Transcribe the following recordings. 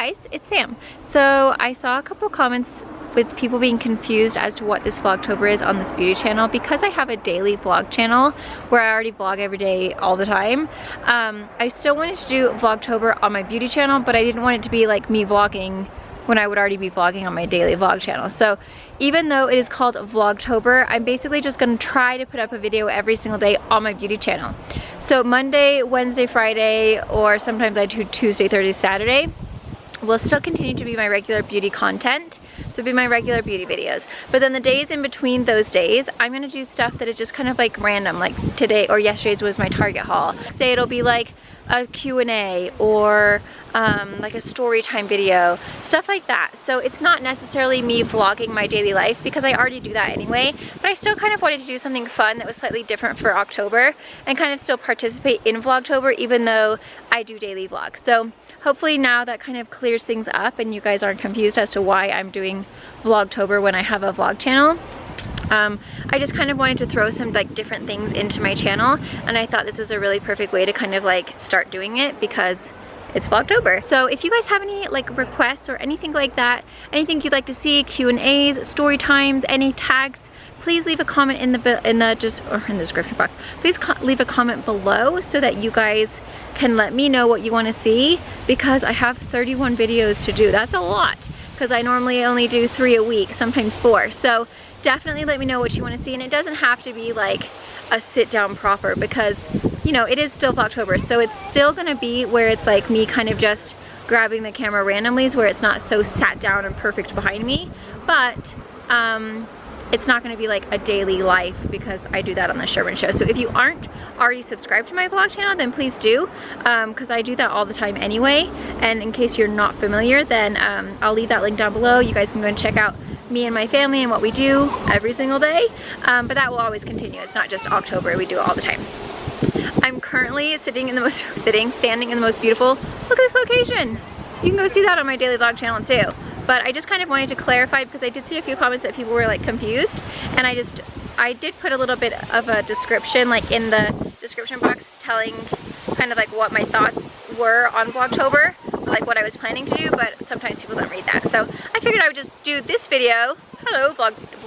guys, it's Sam. So I saw a couple comments with people being confused as to what this Vlogtober is on this beauty channel. Because I have a daily vlog channel where I already vlog every day all the time, I still wanted to do Vlogtober on my beauty channel, but I didn't want it to be like me vlogging when I would already be vlogging on my daily vlog channel. So even though it is called Vlogtober, I'm basically just gonna try to put up a video every single day on my beauty channel. So Monday, Wednesday, Friday, or sometimes I do Tuesday, Thursday, Saturday, will still continue to be my regular beauty content. So it'll be my regular beauty videos. But then the days in between those days, I'm gonna do stuff that is just kind of like random, like today or yesterday's was my Target haul. Say it'll be like a Q&A or like a story time video, stuff like that. So it's not necessarily me vlogging my daily life because I already do that anyway, but I still kind of wanted to do something fun that was slightly different for October and kind of still participate in Vlogtober even though I do daily vlogs. So hopefully now that kind of clears things up and you guys aren't confused as to why I'm doing Vlogtober when I have a vlog channel. I just kind of wanted to throw some like different things into my channel, and I thought this was a really perfect way to kind of like start doing it because it's Vlogtober. So if you guys have any like requests or anything like that, anything you'd like to see, Q&As, story times, any tags, please leave a comment in the description box. Please leave a comment below so that you guys can let me know what you want to see, because I have 31 videos to do. That's a lot because I normally only do 3 a week, sometimes 4. So definitely let me know what you want to see, and it doesn't have to be like a sit down proper because, you know, it is still Vlogtober, so it's still gonna be where it's like me kind of just grabbing the camera randomly, where it's not so sat down and perfect behind me, but it's not gonna be like a daily life because I do that on the Schuerman show. So if you aren't already subscribed to my vlog channel, then please do, because I do that all the time anyway. And in case you're not familiar, then I'll leave that link down below. You guys can go and check out me and my family and what we do every single day, but that will always continue. It's not just October, we do it all the time. I'm currently standing in the most beautiful, look at this location. You can go see that on my daily vlog channel too. But I just kind of wanted to clarify because I did see a few comments that people were like confused, and I did put a little bit of a description like in the description box telling kind of like what my thoughts were on Vlogtober, like what I was planning to do, but sometimes people don't read that. So I figured I would just do this video, hello,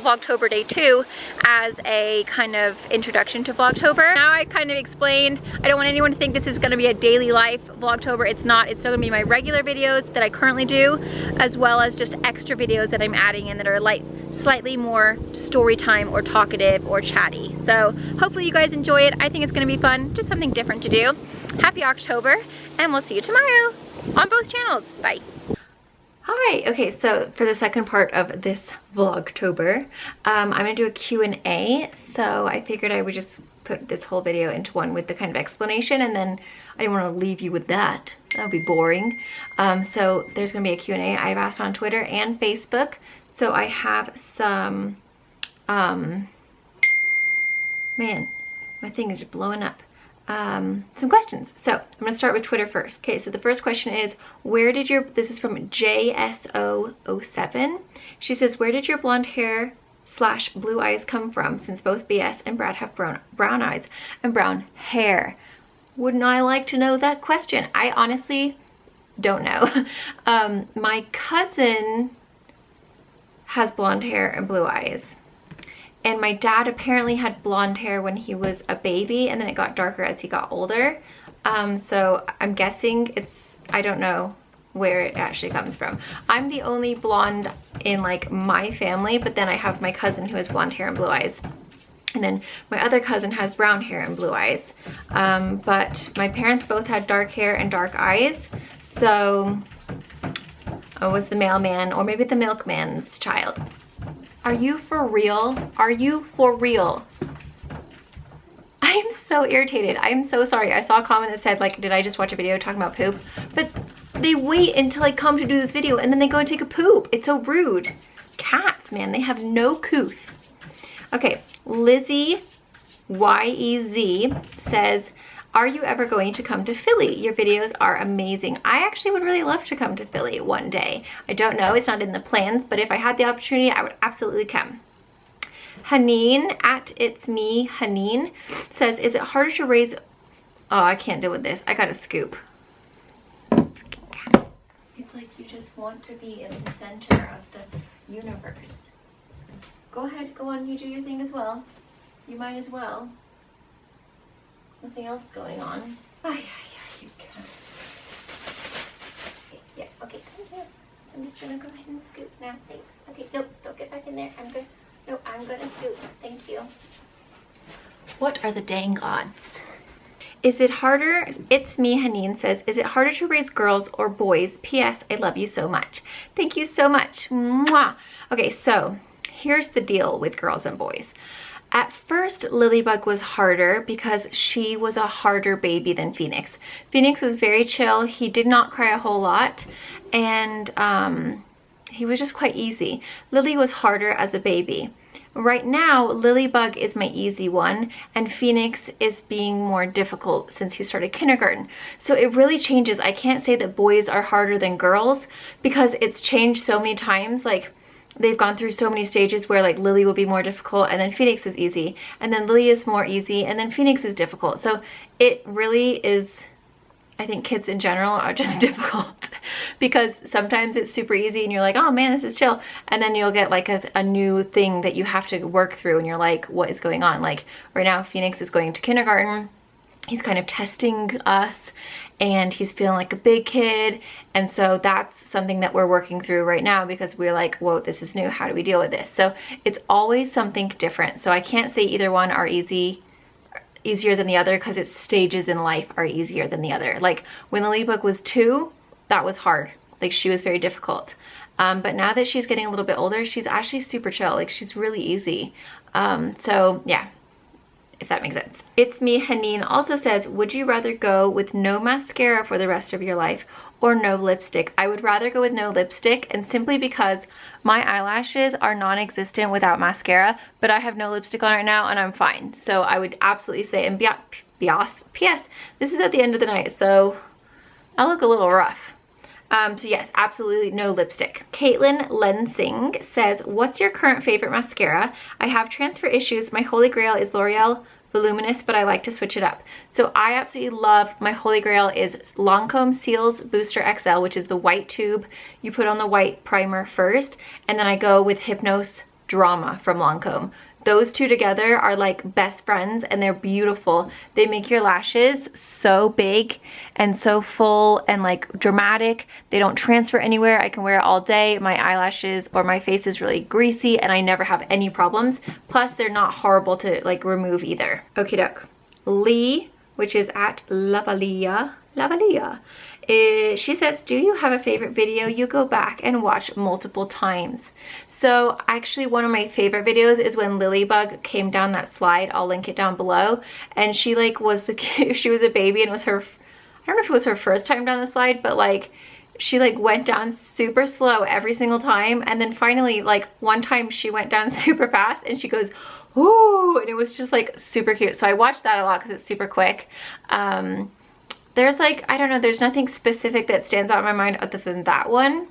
Vlogtober day 2, as a kind of introduction to Vlogtober. Now I kind of explained, I don't want anyone to think this is gonna be a daily life Vlogtober. It's not. It's still gonna be my regular videos that I currently do, as well as just extra videos that I'm adding in that are like slightly more story time or talkative or chatty. So hopefully you guys enjoy it. I think it's gonna be fun, just something different to do. Happy October, and we'll see you tomorrow on both channels. Bye. Hi, okay, so for the second part of this Vlogtober, I'm gonna do a Q&A, so I figured I would just put this whole video into one with the kind of explanation, and then I didn't want to leave you with that. That would be boring. So there's gonna be a Q&A. I've asked on Twitter and Facebook, so I have some, man, my thing is blowing up. Some questions. So I'm gonna start with Twitter first. Okay, so the first question is, this is from JSO07. She says, where did your blonde hair / blue eyes come from, since both BS and Brad have brown eyes and brown hair? Wouldn't I like to know that question? I honestly don't know. My cousin has blonde hair and blue eyes. And my dad apparently had blonde hair when he was a baby, and then it got darker as he got older. So I'm guessing I don't know where it actually comes from. I'm the only blonde in like my family, but then I have my cousin who has blonde hair and blue eyes. And then my other cousin has brown hair and blue eyes. But my parents both had dark hair and dark eyes. So I was the mailman, or maybe the milkman's child. Are you for real? Are you for real? I am so irritated. I am so sorry. I saw a comment that said like, did I just watch a video talking about poop? But they wait until I come to do this video and then they go and take a poop. It's so rude. Cats, man, they have no couth. Okay, Lizzie YEZ says, are you ever going to come to Philly? Your videos are amazing. I actually would really love to come to Philly one day. I don't know, it's not in the plans, but if I had the opportunity, I would absolutely come. Haneen, at It's Me Haneen, says, is it harder to raise... Oh, I can't deal with this. I got a scoop. Freaking cats. It's like you just want to be in the center of the universe. Go ahead, go on, you do your thing as well. You might as well. Nothing else going on. Oh, yeah, you can. Okay, yeah, okay, thank you. I'm just gonna go ahead and scoot now, thanks. Okay, nope, don't get back in there. I'm good. No, I'm gonna scoot. Thank you. What are the dang odds? Is it harder? It's me, Haneen says, is it harder to raise girls or boys? P.S. I love you so much. Thank you so much. Mwah. Okay, so here's the deal with girls and boys. At first, Lilybug was harder because she was a harder baby than Phoenix. Phoenix was very chill. He did not cry a whole lot, and he was just quite easy. Lily was harder as a baby. Right now, Lilybug is my easy one, and Phoenix is being more difficult since he started kindergarten. So it really changes. I can't say that boys are harder than girls because it's changed so many times. Like, they've gone through so many stages where like Lily will be more difficult and then Phoenix is easy, and then Lily is more easy and then Phoenix is difficult. So it really is, I think kids in general are just difficult because sometimes it's super easy and you're like, oh man, this is chill. And then you'll get like a new thing that you have to work through and you're like, what is going on? Like right now, Phoenix is going to kindergarten. He's kind of testing us and he's feeling like a big kid. And so that's something that we're working through right now because we're like, whoa, this is new. How do we deal with this? So it's always something different. So I can't say either one are easier than the other because its stages in life are easier than the other. Like when Lilybug was 2, that was hard. Like she was very difficult. But now that she's getting a little bit older, she's actually super chill. Like she's really easy. So yeah, if that makes sense. It's me, Haneen also says, would you rather go with no mascara for the rest of your life or no lipstick? I would rather go with no lipstick, and simply because my eyelashes are non-existent without mascara, but I have no lipstick on right now and I'm fine. So I would absolutely say, and P.S. this is at the end of the night, so I look a little rough. So yes, absolutely no lipstick. Caitlin Lensing says, what's your current favorite mascara? I have transfer issues. My holy grail is L'Oreal Voluminous, but I like to switch it up. So I absolutely love, my holy grail is Lancome Seals Booster XL, which is the white tube. You put on the white primer first, and then I go with Hypnose Drama from Lancome. Those two together are like best friends and they're beautiful. They make your lashes so big and so full and like dramatic. They don't transfer anywhere. I can wear it all day. My eyelashes or my face is really greasy and I never have any problems. Plus they're not horrible to like remove either. Okie doke. Lee, which is at Lavalia. She says, do you have a favorite video you go back and watch multiple times? So actually one of my favorite videos is when Lilybug came down that slide. I'll link it down below. And she like was she was a baby and was her, I don't know if it was her first time down the slide, but like she like went down super slow every single time. And then finally like one time she went down super fast and she goes, ooh, and it was just like super cute. So I watched that a lot because it's super quick. There's like, I don't know, there's nothing specific that stands out in my mind other than that one.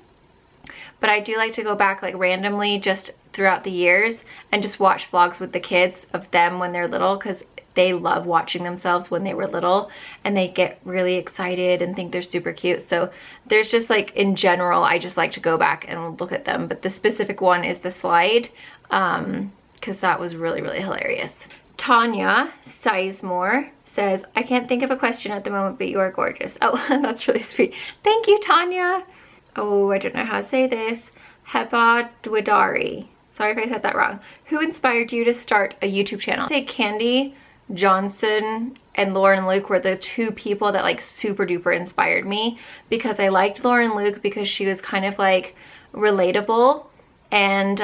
But I do like to go back like randomly just throughout the years and just watch vlogs with the kids of them when they're little, because they love watching themselves when they were little and they get really excited and think they're super cute. So there's just like, in general, I just like to go back and look at them. But the specific one is the slide, because that was really, really hilarious. Tanya Sizemore says, I can't think of a question at the moment, but you are gorgeous. Oh, that's really sweet. Thank you, Tanya. Oh, I don't know how to say this. Heba Dwidari. Sorry if I said that wrong. Who inspired you to start a YouTube channel? I say Candy Johnson and Lauren Luke were the two people that like super duper inspired me, because I liked Lauren Luke because she was kind of like relatable and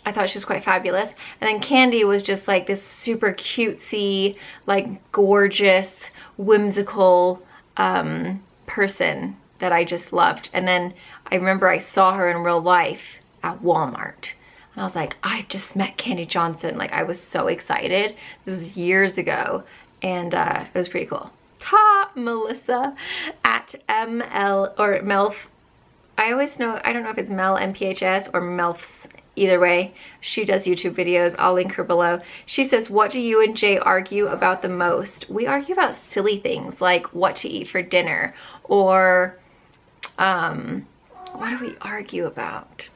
I thought she was quite fabulous. And then Candy was just like this super cutesy, like gorgeous, whimsical person that I just loved. And then I remember I saw her in real life at Walmart. And I was like, I've just met Candy Johnson. Like I was so excited. It was years ago and it was pretty cool. Ha! Melissa at ML or Melf. I always know, I don't know if it's Mel MPHS or Melfs. Either way, she does YouTube videos. I'll link her below. She says, what do you and Jay argue about the most? We argue about silly things like what to eat for dinner, or What do we argue about?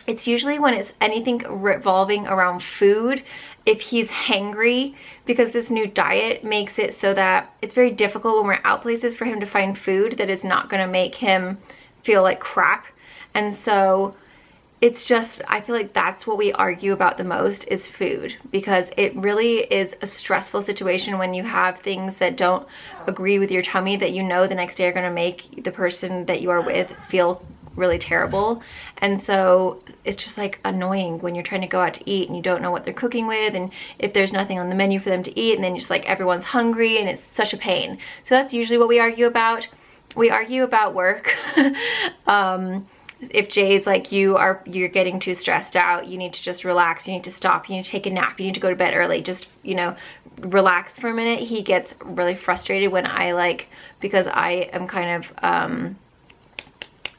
It's usually when it's anything revolving around food, if he's hangry, because this new diet makes it so that it's very difficult when we're out places for him to find food that is not gonna make him feel like crap. And so it's just, I feel like that's what we argue about the most is food, because it really is a stressful situation when you have things that don't agree with your tummy that you know the next day are gonna make the person that you are with feel really terrible. And so it's just like annoying when you're trying to go out to eat and you don't know what they're cooking with, and if there's nothing on the menu for them to eat, and then just like everyone's hungry, and it's such a pain. So that's usually what we argue about. We argue about work. If Jay's like, you're getting too stressed out, you need to just relax, you need to stop, you need to take a nap, you need to go to bed early, just, you know, relax for a minute. He gets really frustrated when I like, because I am kind of,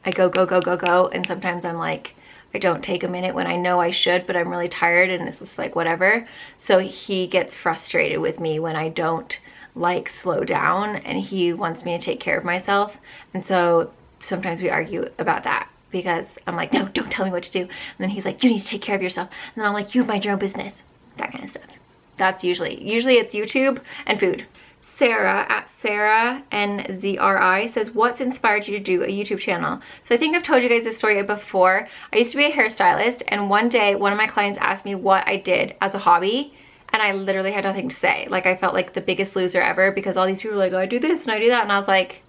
I go, and sometimes I'm like, I don't take a minute when I know I should, but I'm really tired and it's just like whatever. So he gets frustrated with me when I don't like slow down, and he wants me to take care of myself. And so sometimes we argue about that, because I'm like, no, don't tell me what to do. And then he's like, you need to take care of yourself. And then I'm like, you mind your own business. That kind of stuff. That's usually it's YouTube and food. Sarah at Sarah NZRI says, what's inspired you to do a YouTube channel? So I think I've told you guys this story before. I used to be a hairstylist, and one day one of my clients asked me what I did as a hobby, and I literally had nothing to say. Like, I felt like the biggest loser ever, because all these people were like, oh, I do this and I do that, and I was like,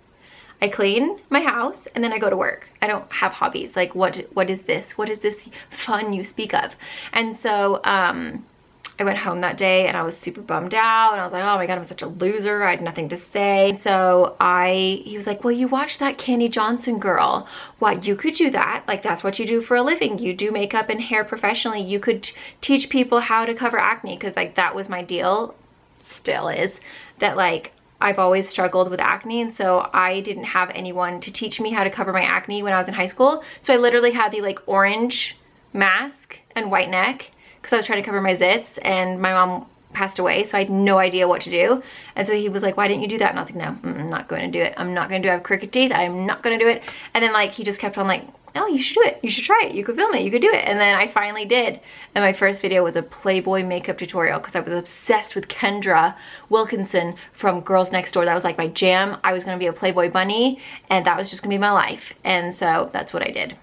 I clean my house and then I go to work. I don't have hobbies. Like, what is this? What is this fun you speak of? And so I went home that day and I was super bummed out, and I was like, oh my God, I'm such a loser. I had nothing to say. So he was like, well, you watched that Candy Johnson girl. What, you could do that. Like, that's what you do for a living. You do makeup and hair professionally. You could teach people how to cover acne. Cause like, that was my deal, still is, that like, I've always struggled with acne, and so I didn't have anyone to teach me how to cover my acne when I was in high school. So I literally had the like orange mask and white neck, because I was trying to cover my zits, and my mom passed away, so I had no idea what to do. And so he was like, why didn't you do that? And I was like, no, I'm not going to do it. I'm not going to do it. I have crooked teeth. I'm not going to do it. And then like, he just kept on like, oh, you should do it. You should try it. You could film it. You could do it. And then I finally did. And my first video was a Playboy makeup tutorial, because I was obsessed with Kendra Wilkinson from Girls Next Door. That was like my jam. I was going to be a Playboy bunny, and that was just going to be my life. And so that's what I did.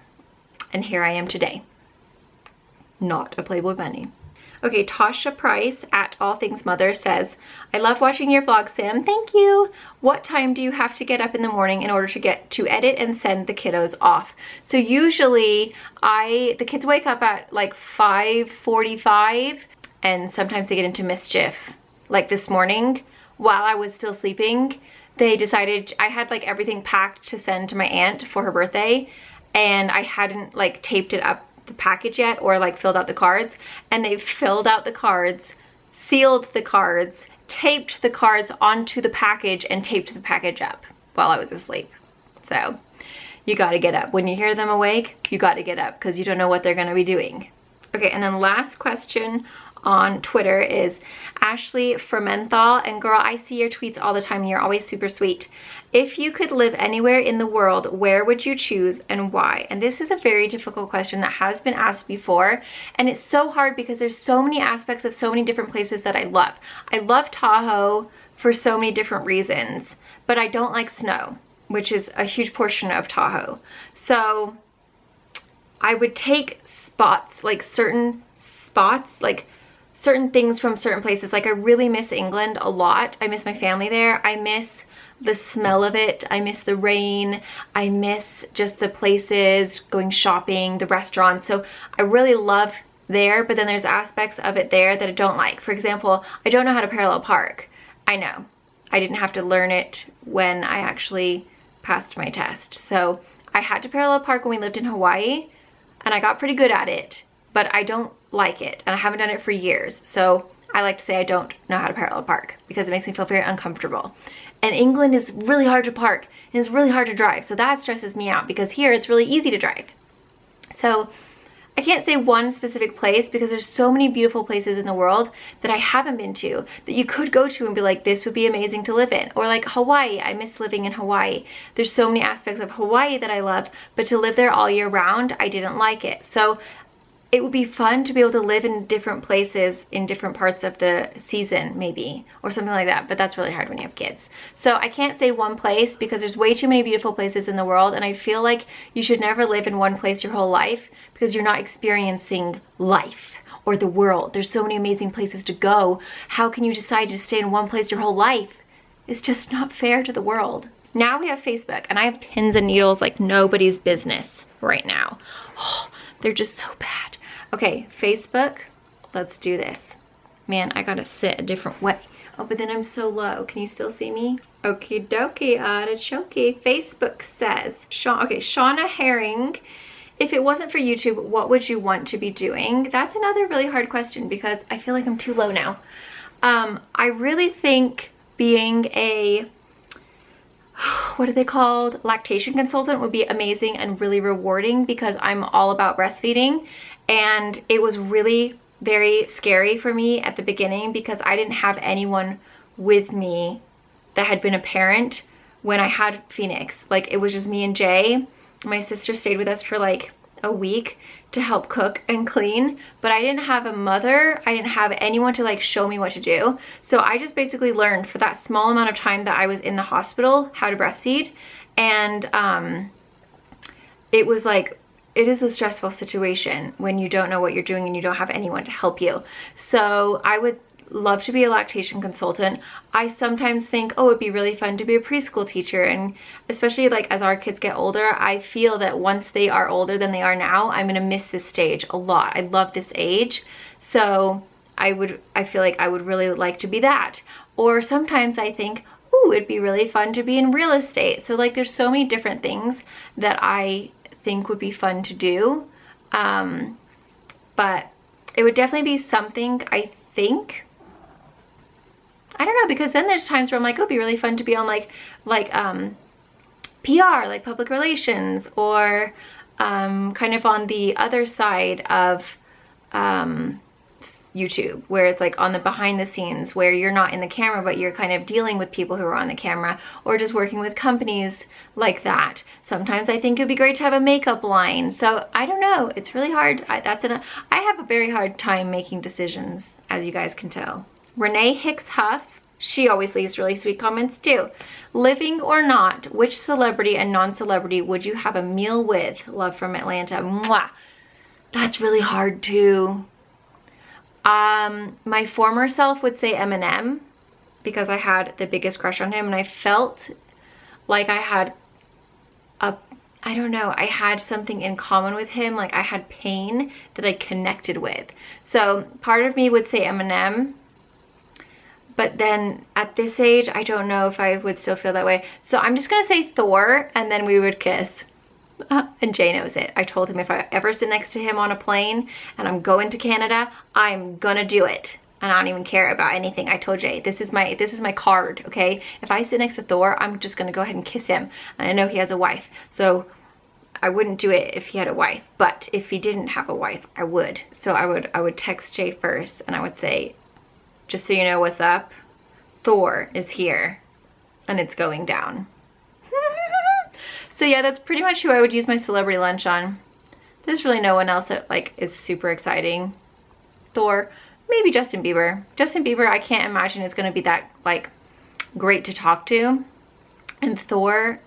And here I am today. Not a Playboy bunny. Okay, Tasha Price at All Things Mother says, I love watching your vlogs, Sam. Thank you. What time do you have to get up in the morning in order to get to edit and send the kiddos off? So usually the kids wake up at like 5:45, and sometimes they get into mischief. Like this morning, while I was still sleeping, they decided, I had like everything packed to send to my aunt for her birthday, and I hadn't like taped it up the package yet, or like filled out the cards, and they filled out the cards, sealed the cards, taped the cards onto the package, and taped the package up while I was asleep. So you got to get up. When you hear them awake, you got to get up, because you don't know what they're going to be doing. Okay, and then last question on Twitter is Ashley Fermenthal, and girl, I see your tweets all the time and you're always super sweet. If you could live anywhere in the world, where would you choose and why? And this is a very difficult question that has been asked before, and it's so hard because there's so many aspects of so many different places that I love. I love Tahoe for so many different reasons, but I don't like snow, which is a huge portion of Tahoe. So I would take spots, like certain spots, like certain things from certain places. Like I really miss England a lot. I miss my family there. I miss the smell of it. I miss the rain. I miss just the places, going shopping, the restaurants. So I really love there, but then there's aspects of it there that I don't like. For example, I don't know how to parallel park. I know. I didn't have to learn it when I actually passed my test. So I had to parallel park when we lived in Hawaii, and I got pretty good at it, but I don't like it, and I haven't done it for years. So I like to say I don't know how to parallel park because it makes me feel very uncomfortable. And England is really hard to park, and it's really hard to drive. So that stresses me out, because here it's really easy to drive. So I can't say one specific place because there's so many beautiful places in the world that I haven't been to that you could go to and be like, this would be amazing to live in. Or like Hawaii, I miss living in Hawaii. There's so many aspects of Hawaii that I love, but to live there all year round, I didn't like it. So it would be fun to be able to live in different places in different parts of the season maybe, or something like that, but that's really hard when you have kids. So I can't say one place because there's way too many beautiful places in the world, and I feel like you should never live in one place your whole life because you're not experiencing life or the world. There's so many amazing places to go. How can you decide to stay in one place your whole life? It's just not fair to the world. Now we have Facebook, and I have pins and needles like nobody's business right now. Oh, they're just so bad. Okay, Facebook, let's do this. Man, I gotta sit a different way. Oh, but then I'm so low. Can you still see me? Okie dokie, artichoke. Facebook says, Shauna Herring, if it wasn't for YouTube, what would you want to be doing? That's another really hard question because I feel like I'm too low now. I really think being a, what are they called? Lactation consultant would be amazing and really rewarding because I'm all about breastfeeding. And it was really very scary for me at the beginning because I didn't have anyone with me that had been a parent when I had Phoenix. Like, it was just me and Jay. My sister stayed with us for like a week to help cook and clean, but I didn't have a mother. I didn't have anyone to like show me what to do. So I just basically learned for that small amount of time that I was in the hospital how to breastfeed. And it was like, it is a stressful situation when you don't know what you're doing and you don't have anyone to help you. So I would love to be a lactation consultant. I sometimes think, oh, it'd be really fun to be a preschool teacher. And especially like as our kids get older, I feel that once they are older than they are now, I'm gonna miss this stage a lot. I love this age. So I feel like I would really like to be that. Or sometimes I think, ooh, it'd be really fun to be in real estate. So like there's so many different things that I think would be fun to do. But it would definitely be something, I think, I don't know, because then there's times where I'm like, oh, it'd be really fun to be on like PR, like public relations, or kind of on the other side of YouTube, where it's like on the behind the scenes, where you're not in the camera, but you're kind of dealing with people who are on the camera, or just working with companies like that. Sometimes I think it'd be great to have a makeup line. So I don't know, it's really hard. I have a very hard time making decisions, as you guys can tell. Renee Hicks Huff, she always leaves really sweet comments too. Living or not, which celebrity and non-celebrity would you have a meal with? Love from Atlanta. Mwah. That's really hard too. My former self would say Eminem because I had the biggest crush on him, and I felt like I had I don't know, I had something in common with him. Like I had pain that I connected with. So part of me would say Eminem, but then at this age, I don't know if I would still feel that way. So I'm just gonna say Thor, and then we would kiss. And Jay knows it. I told him if I ever sit next to him on a plane and I'm going to Canada, I'm gonna do it. And I don't even care about anything. I told Jay, this is my card, okay? If I sit next to Thor, I'm just gonna go ahead and kiss him. And I know he has a wife, so I wouldn't do it if he had a wife. But if he didn't have a wife, I would. So I would text Jay first, and I would say, just so you know what's up, Thor is here, and it's going down. So yeah, that's pretty much who I would use my celebrity lunch on. There's really no one else that like is super exciting. Thor, maybe Justin Bieber. Justin Bieber, I can't imagine is gonna be that like great to talk to. And Thor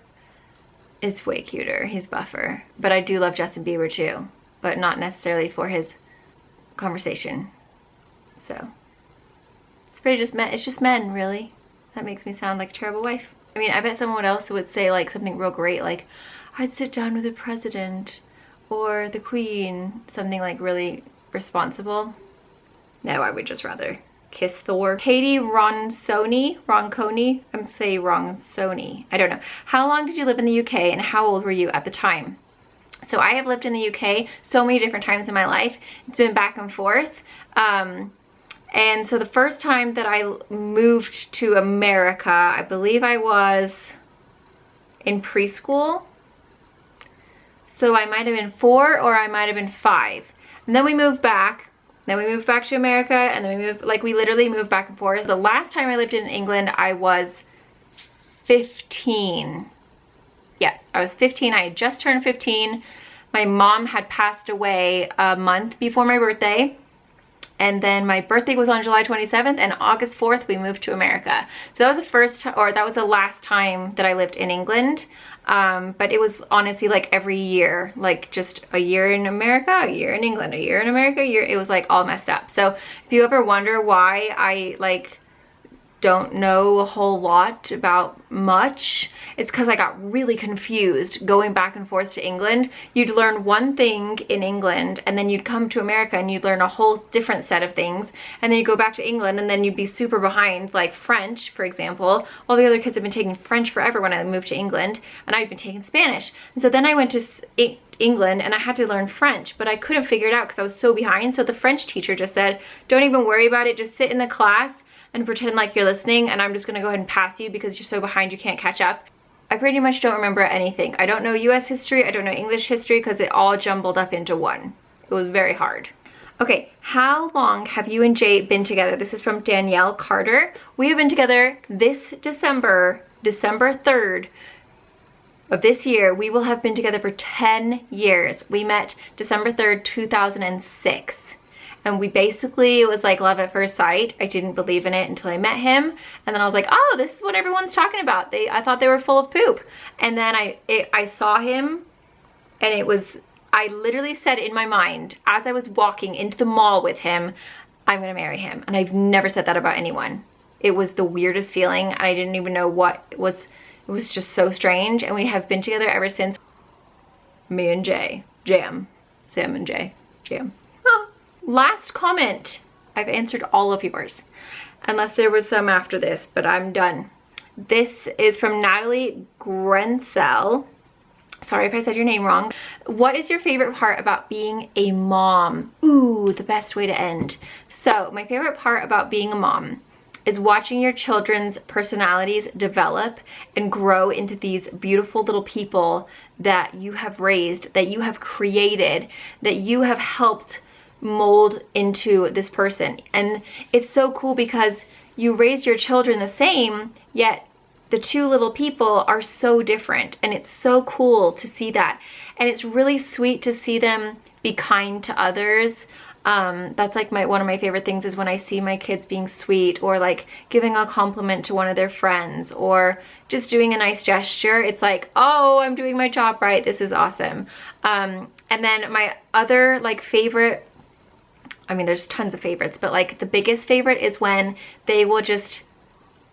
is way cuter, he's buffer. But I do love Justin Bieber too, but not necessarily for his conversation. So, it's just men, really. That makes me sound like a terrible wife. I mean, I bet someone else would say like something real great, like, I'd sit down with the president or the queen, something like really responsible. No, I would just rather kiss Thor. Katie Ronconi, I'm saying Ronconi, I don't know. How long did you live in the UK and how old were you at the time? So I have lived in the UK so many different times in my life. It's been back and forth. And so the first time that I moved to America, I believe I was in preschool. So I might have been 4 or I might have been 5. And then we moved back. Then we moved back to America, and then we literally moved back and forth. The last time I lived in England, I was 15. Yeah, I was 15. I had just turned 15. My mom had passed away a month before my birthday. And then my birthday was on July 27th, and August 4th, we moved to America. So that was that was the last time that I lived in England. But it was honestly like every year, like just a year in America, a year in England, a year in America, it was like all messed up. So if you ever wonder why I like don't know a whole lot about much, it's because I got really confused going back and forth to England. You'd learn one thing in England, and then you'd come to America and you'd learn a whole different set of things, and then you go back to England and then you'd be super behind, like French, for example. All the other kids have been taking French forever when I moved to England, and I'd been taking Spanish. And so then I went to England and I had to learn French, but I couldn't figure it out because I was so behind. So the French teacher just said, don't even worry about it, just sit in the class and pretend like you're listening, and I'm just gonna go ahead and pass you because you're so behind you can't catch up. I pretty much don't remember anything. I don't know US history, I don't know English history, because it all jumbled up into one. It was very hard. Okay, how long have you and Jay been together? This is from Danielle Carter. We have been together this December 3rd of this year. We will have been together for 10 years. We met December 3rd, 2006. And we basically, it was like love at first sight. I didn't believe in it until I met him. And then I was like, oh, this is what everyone's talking about. I thought they were full of poop. And then I saw him, and I literally said in my mind, as I was walking into the mall with him, I'm gonna marry him. And I've never said that about anyone. It was the weirdest feeling. I didn't even know what it was. It was just so strange. And we have been together ever since. Me and Jay. Jam. Sam and Jay. Jam. Last comment. I've answered all of yours, unless there was some after this, but I'm done. This is from Natalie Grensel. Sorry if I said your name wrong. What is your favorite part about being a mom? Ooh, the best way to end. So my favorite part about being a mom is watching your children's personalities develop and grow into these beautiful little people that you have raised, that you have created, that you have helped mold into this person. And it's so cool because you raise your children the same, yet the two little people are so different, and it's so cool to see that. And it's really sweet to see them be kind to others. That's like one of my favorite things is when I see my kids being sweet, or like giving a compliment to one of their friends, or just doing a nice gesture. It's like, oh, I'm doing my job right. This is awesome. And then my other like favorite, I mean, there's tons of favorites, but like the biggest favorite is when they will just,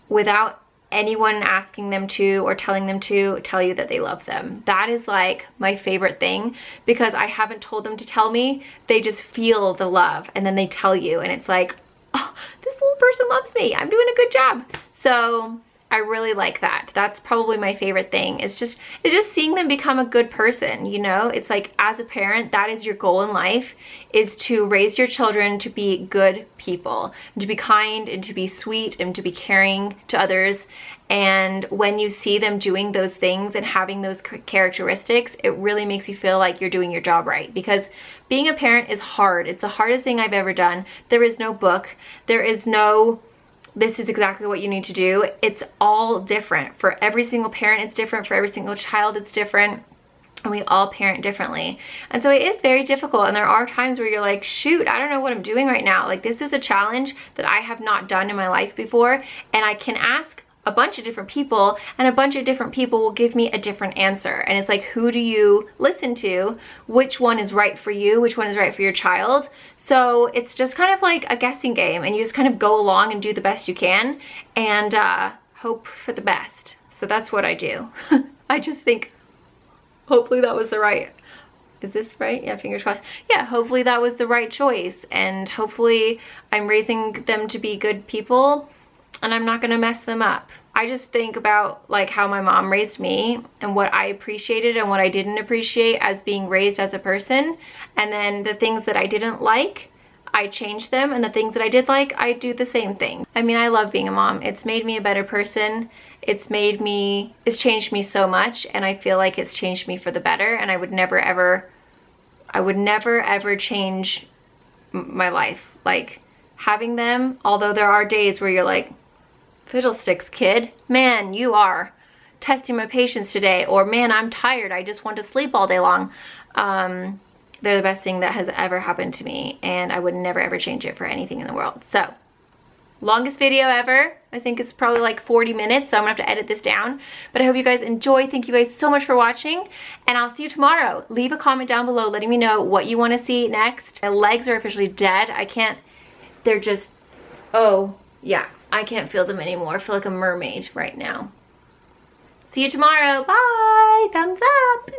without anyone asking them to or telling them to, tell you that they love them. That is like my favorite thing, because I haven't told them to tell me. They just feel the love and then they tell you, and it's like, oh, this little person loves me. I'm doing a good job. So I really like that. That's probably my favorite thing. It's just seeing them become a good person, you know? It's like, as a parent, that is your goal in life, is to raise your children to be good people, and to be kind, and to be sweet, and to be caring to others. And when you see them doing those things and having those characteristics, it really makes you feel like you're doing your job right. Because being a parent is hard. It's the hardest thing I've ever done. There is no book. There is no, this is exactly what you need to do. It's all different. For every single parent, it's different. For every single child, it's different. And we all parent differently. And so it is very difficult. And there are times where you're like, shoot, I don't know what I'm doing right now. Like, this is a challenge that I have not done in my life before. And I can ask a bunch of different people, and a bunch of different people will give me a different answer. And it's like, who do you listen to? Which one is right for you? Which one is right for your child? So it's just kind of like a guessing game, and you just kind of go along and do the best you can, and hope for the best. So that's what I do. I just think, hopefully that was the right, is this right? Yeah, fingers crossed. Yeah, hopefully that was the right choice, and hopefully I'm raising them to be good people, and I'm not gonna mess them up. I just think about like how my mom raised me, and what I appreciated and what I didn't appreciate as being raised as a person. And then the things that I didn't like, I changed them, and the things that I did like, I do the same thing. I mean, I love being a mom. It's made me a better person. It's changed me so much, and I feel like it's changed me for the better, and I would never ever I would never ever change my life. Like, having them, although there are days where you're like, fiddlesticks, kid, man, you are testing my patience today, or man, I'm tired, I just want to sleep all day long. They're the best thing that has ever happened to me, and I would never ever change it for anything in the world. So, longest video ever. I think it's probably like 40 minutes, so I'm gonna have to edit this down. But I hope you guys enjoy. Thank you guys so much for watching, and I'll see you tomorrow. Leave a comment down below letting me know what you want to see next. My legs are officially dead. I can't, they're just, oh yeah, I can't feel them anymore. I feel like a mermaid right now. See you tomorrow. Bye. Thumbs up.